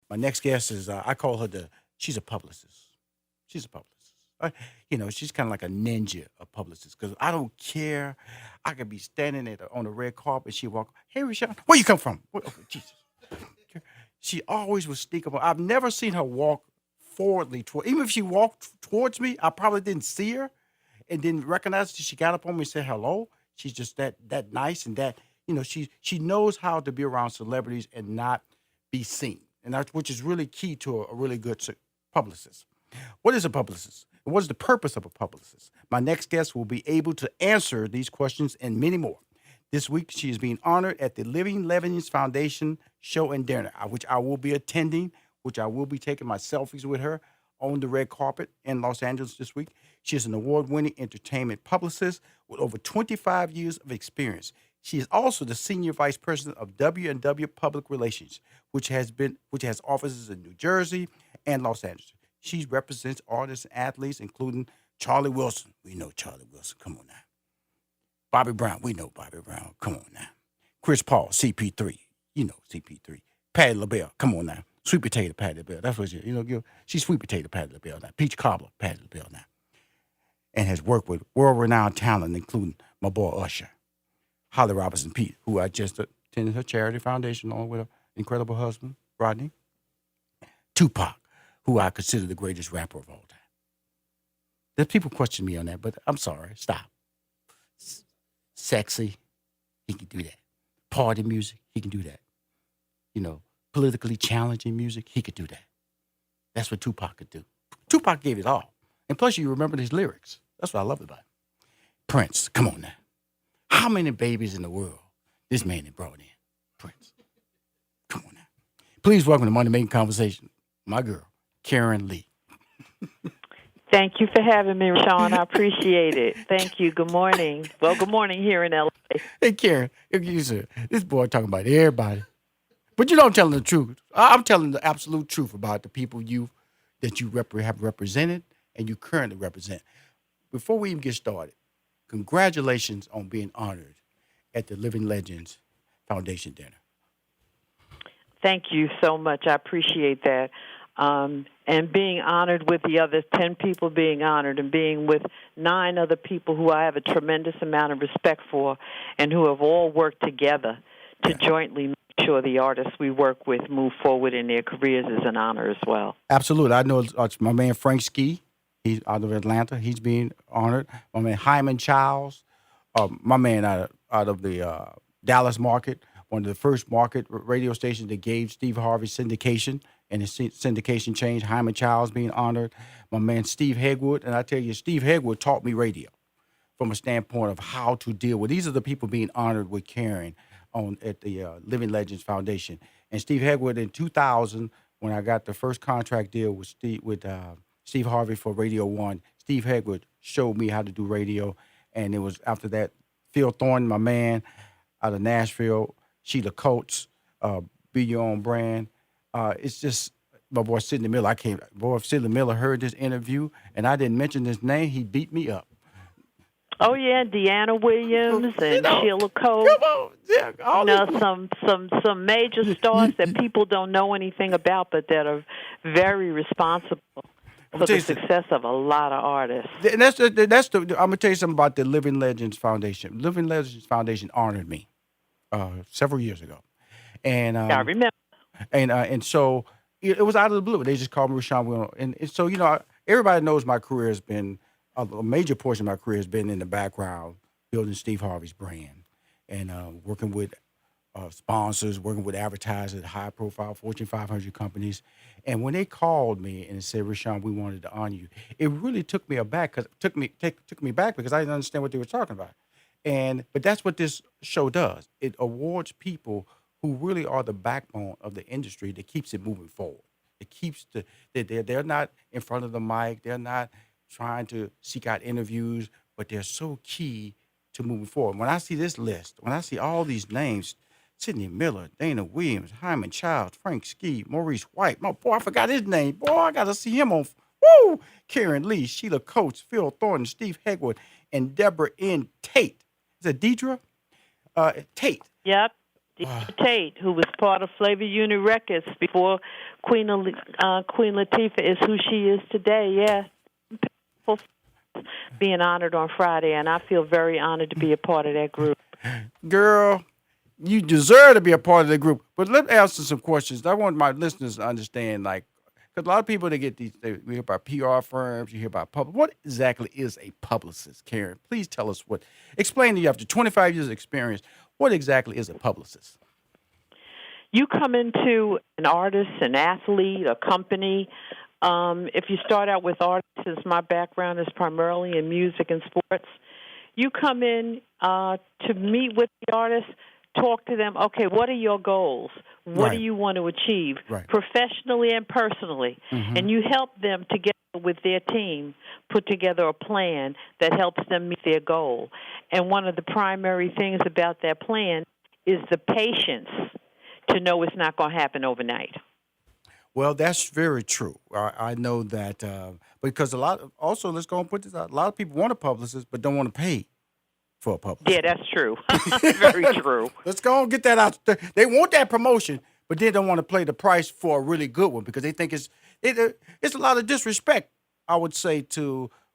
My next guest is, I call her she's a publicist. She's a publicist. She's kind of like a ninja of publicists because I don't care. I could be standing on the red carpet. She walk, hey, Rushion, where you come from? Oh, Jesus. She always would sneak up. I've never seen her walk forwardly even if she walked towards me, I probably didn't see her and didn't recognize her. She got up on me and said hello. She's just that nice and that she knows how to be around celebrities and not be seen, and that's which is really key to a really good publicist. What is a publicist? What is the purpose of a publicist? My next guest will be able to answer these questions and many more. This week, she is being honored at the Living Legends Foundation Show and Dinner, which I will be attending, which I will be taking my selfies with her on the red carpet in Los Angeles this week. She is an award-winning entertainment publicist with over 25 years of experience. She is also the senior vice president of W&W Public Relations, which has offices in New Jersey and Los Angeles. She represents artists and athletes, including Charlie Wilson. We know Charlie Wilson. Come on now. Bobby Brown. We know Bobby Brown. Come on now. Chris Paul, CP3. You know CP3. Patti LaBelle. Come on now. Sweet potato Patti LaBelle. That's what she's sweet potato Patti LaBelle now. Peach cobbler Patti LaBelle now. And has worked with world-renowned talent, including my boy Usher, Holly Robinson Pete, who I just attended her charity foundation along with her incredible husband, Rodney. Tupac, who I consider the greatest rapper of all time. There's people question me on that, but I'm sorry. Stop. Sexy, he can do that. Party music, he can do that. Politically challenging music, he could do that. That's what Tupac could do. Tupac gave it all. And plus, you remember his lyrics. That's what I love about him. Prince, come on now. How many babies in the world this man had brought in? Prince. Come on now. Please welcome to Money Making Conversation, my girl, Karen Lee. Thank you for having me, Rushion. I appreciate it. Thank you. Good morning. Well, good morning here in L.A. Hey, Karen, this boy talking about everybody. But I'm telling the truth. I'm telling the absolute truth about the people that you have represented and you currently represent. Before we even get started, congratulations on being honored at the Living Legends Foundation Dinner. Thank you so much. I appreciate that. And being honored with the other 10 people being honored and being with 9 other people who I have a tremendous amount of respect for and who have all worked together to jointly make sure the artists we work with move forward in their careers is an honor as well. Absolutely. I know my man Frank Ski. He's out of Atlanta. He's being honored. My man Hyman Childs. My man out of the Dallas market, one of the first market radio stations that gave Steve Harvey syndication, and his syndication changed. Hyman Childs being honored. My man Steve Hegwood. And I tell you, Steve Hegwood taught me radio from a standpoint of how to deal with. These are the people being honored with Karen at the Living Legends Foundation. And Steve Hegwood in 2000, when I got the first contract deal with Steve Harvey for Radio 1, Steve Hegwood showed me how to do radio. And it was after that, Phil Thornton, my man, out of Nashville, Sheila Coates, Be Your Own Brand. It's just my boy Sidney Miller. If Sidney Miller heard this interview and I didn't mention his name, he beat me up. Oh yeah, Deanna Williams and Sheila Coates. Come on, yeah, some major stars that people don't know anything about, but that are very responsible for the success of a lot of artists. And I'm gonna tell you something about the Living Legends Foundation. Living Legends Foundation honored me several years ago, and I remember. And so it was out of the blue. They just called me Rushion. And so everybody knows my career has been a major portion of my career has been in the background, building Steve Harvey's brand and working with sponsors, working with advertisers, high-profile Fortune 500 companies. And when they called me and said, Rushion, we wanted to honor you, it really took me aback took me back because I didn't understand what they were talking about. But that's what this show does. It awards people who really are the backbone of the industry that keeps it moving forward. It keeps they're not in front of the mic. They're not trying to seek out interviews, but they're so key to moving forward. When I see this list, when I see all these names, Sidney Miller, Dana Williams, Hyman Childs, Frank Ski, Maurice White, my boy, I forgot his name. Boy, I got to see him on, Karen Lee, Sheila Coates, Phil Thornton, Steve Hegwood, and Deborah N. Tate. Is it Deidre? Tate. Yep. Deidre Tate, who was part of Flavor Unit Records before Queen Latifah is who she is today. Yeah, being honored on Friday, and I feel very honored to be a part of that group. Girl, you deserve to be a part of the group. But let's answer some questions. I want my listeners to understand, like, because a lot of people, they hear about PR firms, you hear about public. What exactly is a publicist, Karen? Please tell us explain to you after 25 years of experience, what exactly is a publicist? You come into an artist, an athlete, a company. If you start out with artists, as my background is primarily in music and sports, you come in to meet with the artist, talk to them. Okay, what are your goals? What do you want to achieve professionally and personally? Mm-hmm. And you help them together with their team put together a plan that helps them meet their goal. And one of the primary things about that plan is the patience to know it's not going to happen overnight. Well, that's very true. I know that because let's go and put this out. A lot of people want a publicist but don't want to pay for a publicist. Yeah, that's true. Very true. Let's go and get that out there. They want that promotion, but they don't want to pay the price for a really good one because they think it's a lot of disrespect, I would say,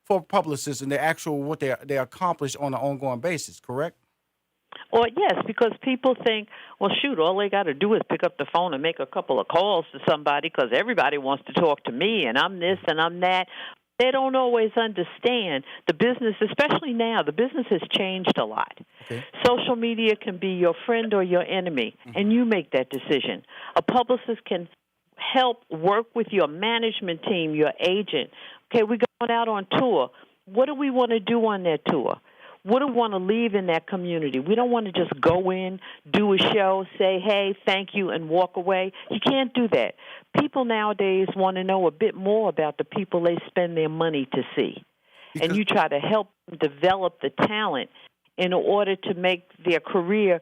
for publicists and the actual what they accomplish on an ongoing basis, correct? Well, yes, because people think, well, shoot, all they got to do is pick up the phone and make a couple of calls to somebody because everybody wants to talk to me and I'm this and I'm that. They don't always understand the business, especially now. The business has changed a lot. Okay. Social media can be your friend or your enemy, and you make that decision. A publicist can help work with your management team, your agent. Okay, we're going out on tour. What do we want to do on that tour? What do we want to leave in that community? We don't want to just go in, do a show, say, hey, thank you, and walk away. You can't do that. People nowadays want to know a bit more about the people they spend their money to see. And you try to help them develop the talent in order to make their career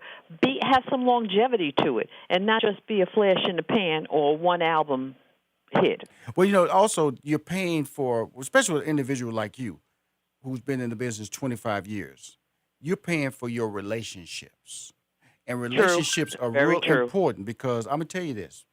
have some longevity to it and not just be a flash in the pan or one album hit. Well, also you're paying for, especially with an individual like you, who's been in the business 25 years, you're paying for your relationships. And relationships are real important because I'm going to tell you this.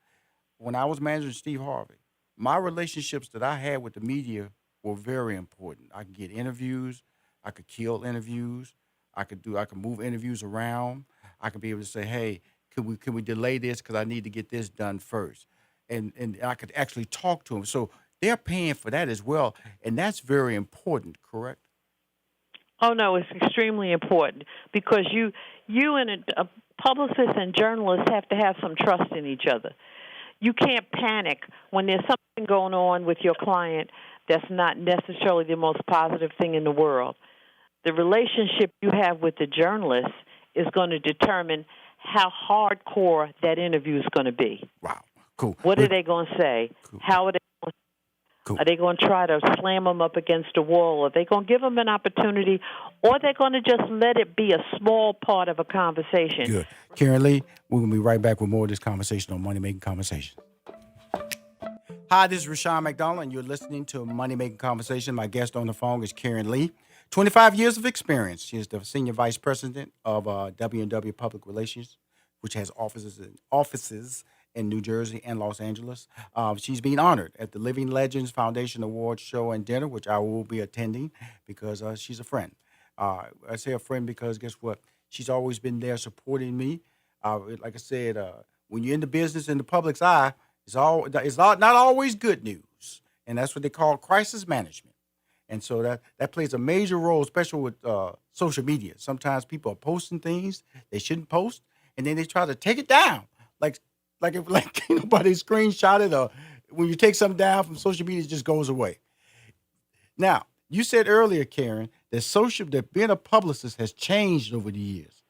When I was managing Steve Harvey, my relationships that I had with the media were very important. I could get interviews. I could kill interviews. I could move interviews around. I could be able to say, hey, can we delay this because I need to get this done first. And I could actually talk to them. So they're paying for that as well, and that's very important, correct? Oh, no, it's extremely important because you and a publicist and journalist have to have some trust in each other. You can't panic when there's something going on with your client that's not necessarily the most positive thing in the world. The relationship you have with the journalist is going to determine how hardcore that interview is going to be. Wow, cool. What are they going to say? Cool. How are they going to Cool. Are they going to try to slam them up against a wall? Are they going to give them an opportunity? Or are they going to just let it be a small part of a conversation? Good. Karen Lee, we're going to be right back with more of this conversation on Money Making Conversation. Hi, this is Rushion McDonald, and you're listening to Money Making Conversation. My guest on the phone is Karen Lee. 25 years of experience. She is the Senior Vice President of W&W Public Relations, which has offices in New Jersey and Los Angeles. She's being honored at the Living Legends Foundation Awards Show and Dinner, which I will be attending because she's a friend. I say a friend because guess what? She's always been there supporting me. Like I said, when you're in the business in the public's eye, it's not always good news, and that's what they call crisis management. And so that plays a major role, especially with social media. Sometimes people are posting things they shouldn't post, and then they try to take it down, like nobody screenshot it, or when you take something down from social media, it just goes away. Now, you said earlier, Karen, that being a publicist has changed over the years.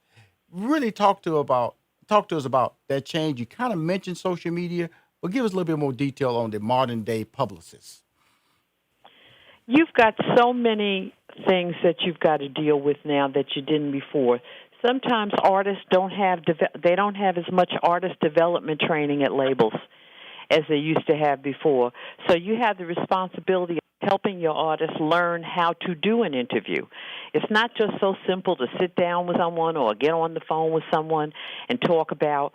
Really talk to us about that change. You kind of mentioned social media, but give us a little bit more detail on the modern day publicist. You've got so many things that you've got to deal with now that you didn't before. Sometimes artists don't have as much artist development training at labels as they used to have before. So you have the responsibility of helping your artists learn how to do an interview. It's not just so simple to sit down with someone or get on the phone with someone and talk about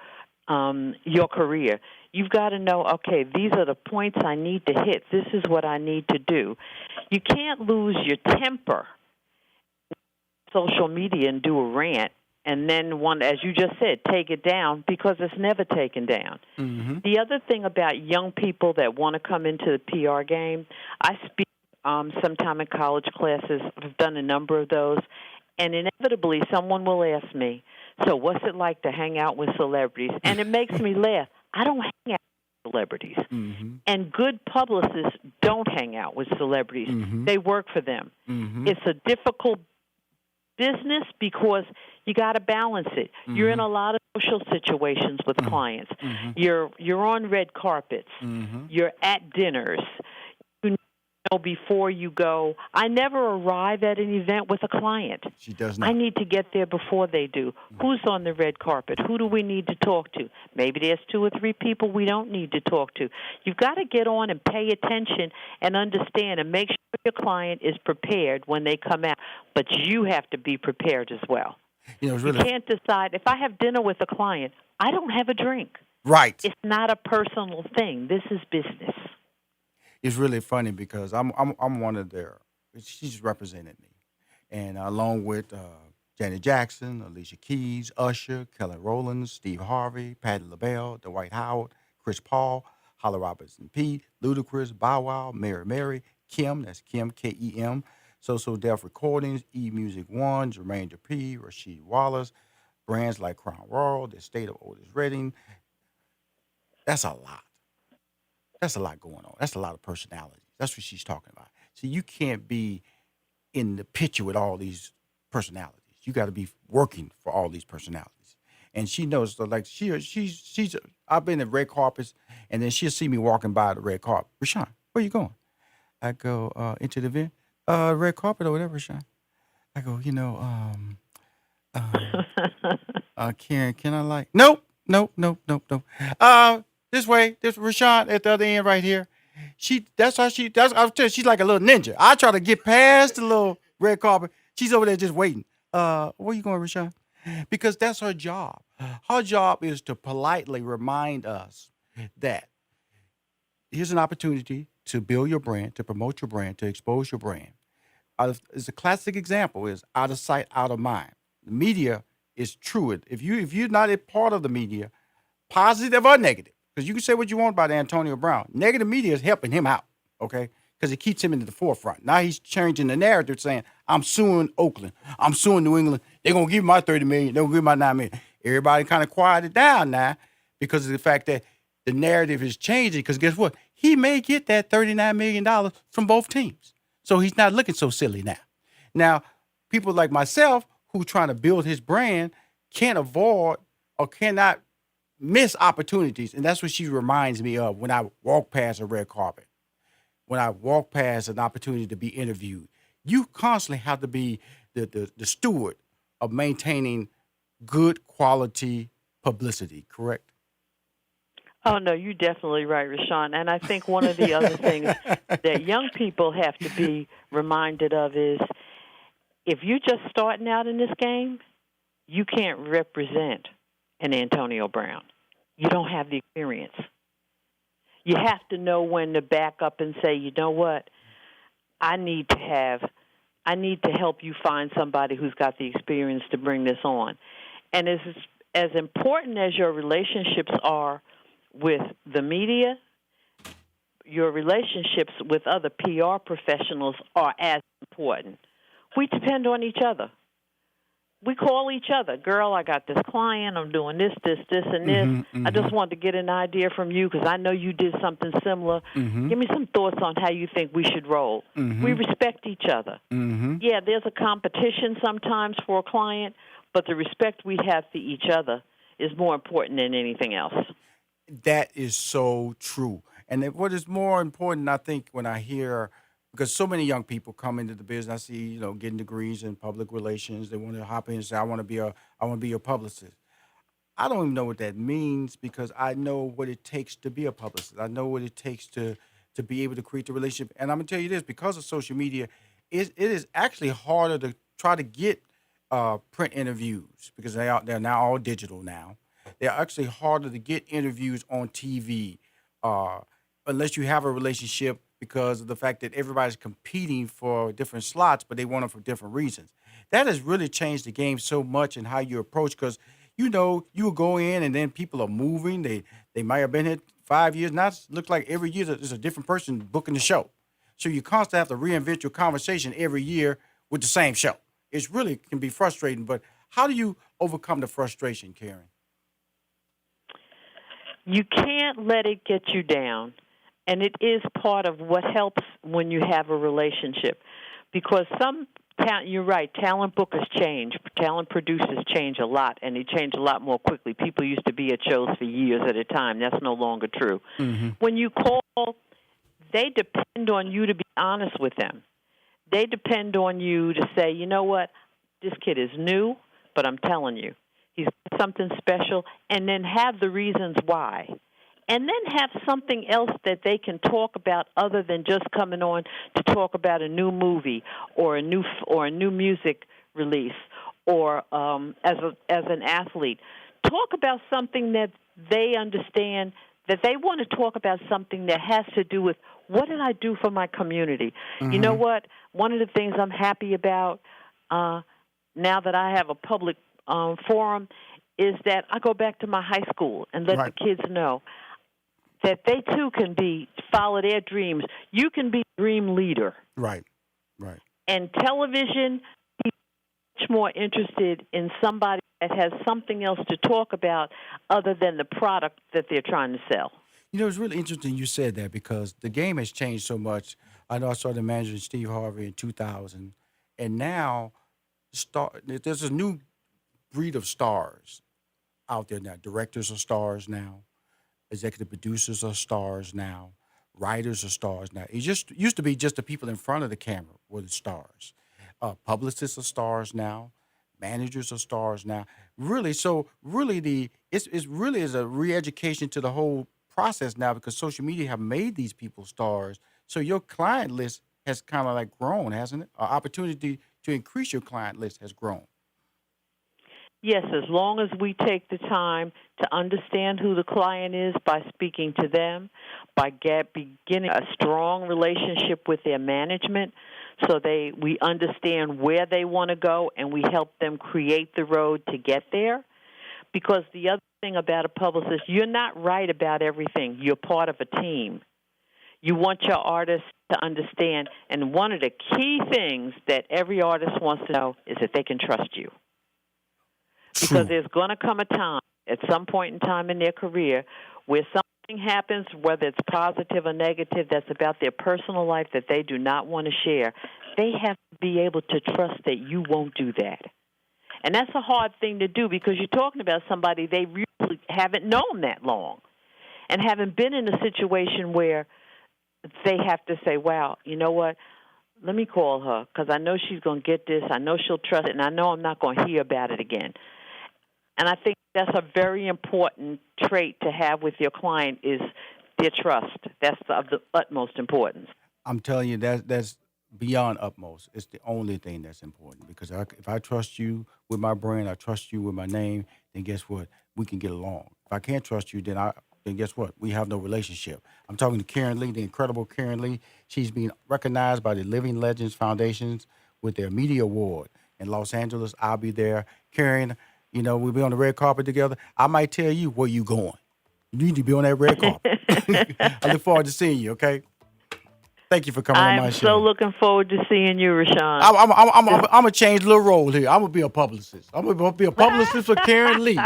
your career. You've got to know, okay, these are the points I need to hit. This is what I need to do. You can't lose your temper on social media and do a rant and then as you just said, take it down, because it's never taken down. Mm-hmm. The other thing about young people that want to come into the PR game, I speak sometime in college classes. I've done a number of those, and inevitably someone will ask me, so what's it like to hang out with celebrities? And it makes me laugh. I don't hang out with celebrities. Mm-hmm. And good publicists don't hang out with celebrities. Mm-hmm. They work for them. Mm-hmm. It's a difficult business because you got to balance it. Mm-hmm. You're in a lot of social situations with clients. Mm-hmm. You're on red carpets. Mm-hmm. You're at dinners. You know before you go. I never arrive at an event with a client. She does not. I need to get there before they do. Who's on the red carpet? Who do we need to talk to? Maybe there's 2 or 3 people we don't need to talk to. You've got to get on and pay attention and understand and make sure your client is prepared when they come out. But you have to be prepared as well. You know, it's You really can't decide. If I have dinner with a client, I don't have a drink. right. It's not a personal thing. This is business. It's really funny because I'm one of their. She's represented me, and along with Janet Jackson, Alicia Keys, Usher, Kelly Rowland, Steve Harvey, Patti LaBelle, Dwight Howard, Chris Paul, Holly Robinson P, Ludacris, Bow Wow, Mary, Kim. That's Kim Kem. So Def Recordings, E-Music One, Jermaine Dupri, Rasheed Wallace, brands like Crown Royal, The State of Otis Redding. That's a lot. That's a lot going on. That's a lot of personalities. That's what she's talking about. See, you can't be in the picture with all these personalities. You got to be working for all these personalities. And she knows, so like she's. I've been at red carpets, and then she'll see me walking by the red carpet. Rushion, where you going? I go into the event, red carpet or whatever, Rushion. I go, Karen, can I like? Nope. This way, this Rushion at the other end right here. I'll tell you, she's like a little ninja. I try to get past the little red carpet. She's over there just waiting. Where you going, Rushion? Because that's her job. Her job is to politely remind us that here's an opportunity to build your brand, to promote your brand, to expose your brand. It's a classic example is out of sight, out of mind. The media is true. If you're not a part of the media, positive or negative, because you can say what you want about Antonio Brown. Negative media is helping him out, okay? Because it keeps him into the forefront. Now he's changing the narrative saying, I'm suing Oakland. I'm suing New England. They're going to give me my $30 million. They're going to give me my $9 million. Everybody kind of quieted down now because of the fact that the narrative is changing. Because guess what? He may get that $39 million from both teams. So he's not looking so silly now. Now, people like myself who trying to build his brand can't avoid or cannot miss opportunities. And that's what she reminds me of when I walk past a red carpet, when I walk past an opportunity to be interviewed. You constantly have to be the steward of maintaining good quality publicity, correct? Oh, no, you're definitely right, Rushion. And I think one of the other things that young people have to be reminded of is if you're just starting out in this game, you can't represent an Antonio Brown. You don't have the experience. You have to know when to back up and say, you know what, I need to help you find somebody who's got the experience to bring this on. And as important as your relationships are with the media, your relationships with other PR professionals are as important. We depend on each other. We call each other. Girl, I got this client. I'm doing this, and this. Mm-hmm. I just wanted to get an idea from you because I know you did something similar. Mm-hmm. Give me some thoughts on how you think we should roll. Mm-hmm. We respect each other. Mm-hmm. Yeah, there's a competition sometimes for a client, but the respect we have for each other is more important than anything else. That is so true. And what is more important, I think, when I hear, because so many young people come into the business, I see, getting degrees in public relations. They want to hop in and say, I want to be a publicist. I don't even know what that means because I know what it takes to be a publicist. I know what it takes to to be able to create the relationship. And I'm gonna tell you this, because of social media, it is actually harder to try to get print interviews because they're now all digital now. They're actually harder to get interviews on TV uh, unless you have a relationship because of the fact that everybody's competing for different slots, but they want them for different reasons. That has really changed the game so much in how you approach because you will go in and then people are moving. They might have been here 5 years. Now it looks like every year there's a different person booking the show. So you constantly have to reinvent your conversation every year with the same show. It's really can be frustrating, but how do you overcome the frustration, Karen? You can't let it get you down. And it is part of what helps when you have a relationship. Because you're right, talent bookers change. Talent producers change a lot, and they change a lot more quickly. People used to be at shows for years at a time. That's no longer true. Mm-hmm. When you call, they depend on you to be honest with them. They depend on you to say, you know what, this kid is new, but I'm telling you, he's something special, and then have the reasons why. And then have something else that they can talk about other than just coming on to talk about a new movie or a new music release or as an athlete. Talk about something that they understand, that they want to talk about something that has to do with what did I do for my community. Mm-hmm. You know what? One of the things I'm happy about now that I have a public forum is that I go back to my high school and let the kids know that they too can follow their dreams. You can be a dream leader. Right. And television, people are much more interested in somebody that has something else to talk about other than the product that they're trying to sell. You know, it's really interesting you said that because the game has changed so much. I know I started managing Steve Harvey in 2000, and now there's a new breed of stars out there now. Directors are stars now. Executive producers are stars now. Writers are stars now. It just used to be just the people in front of the camera were the stars. Publicists are stars now. Managers are stars now. Really, so really it's really is a re-education to the whole process now because social media have made these people stars. So your client list has kind of like grown, hasn't it? Opportunity to increase your client list has grown. Yes, as long as we take the time to understand who the client is by speaking to them, by beginning a strong relationship with their management so we understand where they want to go and we help them create the road to get there. Because the other thing about a publicist, you're not right about everything. You're part of a team. You want your artist to understand, and one of the key things that every artist wants to know is that they can trust you. Because there's going to come a time, at some point in time in their career, where something happens, whether it's positive or negative, that's about their personal life that they do not want to share. They have to be able to trust that you won't do that. And that's a hard thing to do because you're talking about somebody they really haven't known that long and haven't been in a situation where they have to say, wow, you know what? Let me call her because I know she's going to get this. I know she'll trust it, and I know I'm not going to hear about it again. And I think that's a very important trait to have with your client is their trust. That's of the utmost importance. I'm telling you, that's beyond utmost. It's the only thing that's important because if I trust you with my brand, I trust you with my name, then guess what? We can get along. If I can't trust you, then guess what? We have no relationship. I'm talking to Karen Lee, the incredible Karen Lee. She's being recognized by the Living Legends Foundations with their Media Award in Los Angeles. I'll be there. Karen, we'll be on the red carpet together. I might tell you where you going. You need to be on that red carpet. I look forward to seeing you, okay? Thank you for coming on my show. I'm so looking forward to seeing you, Rushion. I'm going to change a little role here. I'm going to be a publicist. I'm going to be a publicist for Karen Lee.